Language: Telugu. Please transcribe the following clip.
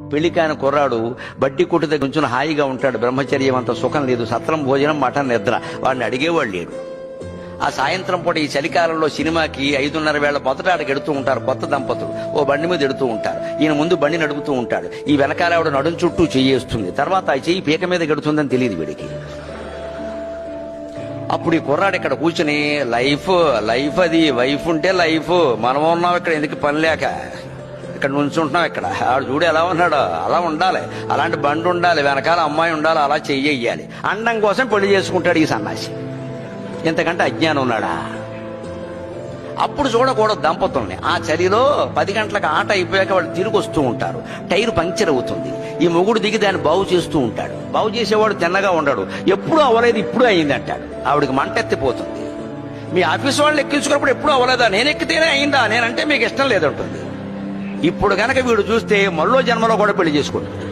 పెళ్లికాయన కుర్రాడు బడ్డీ కొట్టు దగ్గర నుంచి హాయిగా ఉంటాడు, బ్రహ్మచర్యం అంత సుఖం లేదు, సత్రం భోజనం మటన్ నిద్ర, వాడిని అడిగేవాళ్ళు లేడు. ఆ సాయంత్రం పూట ఈ చలికాలంలో సినిమాకి 5:30 వేళ మొదటాడికి ఎడుతూ ఉంటారు కొత్త దంపతులు, ఓ బండి మీద ఎడుతూ ఉంటారు. ఈయన ముందు బండి నడుపుతూ ఉంటాడు, ఈ వెనకాల ఆవిడ నడుం చుట్టూ చెయ్యేస్తుంది, తర్వాత ఆ చెయ్యి పీక మీద గడుతుందని తెలియదు వీడికి. అప్పుడు ఈ కుర్రాడు ఇక్కడ కూర్చుని లైఫ్ లైఫ్ అది వైఫ్ ఉంటే లైఫ్, మనం ఉన్నాం ఇక్కడ ఎందుకు పని లేక ఇక్కడ నుంచుంటున్నాం, ఇక్కడ ఆడు చూడు ఎలా ఉన్నాడో అలా ఉండాలి, అలాంటి బండి ఉండాలి, వెనకాల అమ్మాయి ఉండాలి, అలా చెయ్యాలి. అండం కోసం పెళ్లి చేసుకుంటాడు ఈ సన్నాసి. ఇంతకంటే అజ్ఞానం ఉన్నాడా? అప్పుడు చూడకూడదు దంపతుల్ని. ఆ చలిలో 10 గంటలకు ఆట అయిపోయాక వాళ్ళు తిరిగి వస్తూ ఉంటారు, టైర్ పంక్చర్ అవుతుంది, ఈ మొగుడు దిగి దాన్ని బాగు చేస్తూ ఉంటాడు. బాగు చేసేవాడు తిన్నగా ఉండడు, ఎప్పుడూ అవ్వలేదు ఇప్పుడు అయింది అంటాడు. ఆవిడికి మంటెత్తిపోతుంది. మీ ఆఫీస్ వాళ్ళు ఎక్కించుకున్నప్పుడు ఎప్పుడూ అవ్వలేదా, నేను ఎక్కితేనే అయిందా, నేనంటే మీకు ఇష్టం లేదంటుంది. ఇప్పుడు గనక వీడు చూస్తే మళ్ళో జన్మలో కూడా పెళ్లి చేసుకుంటాడు.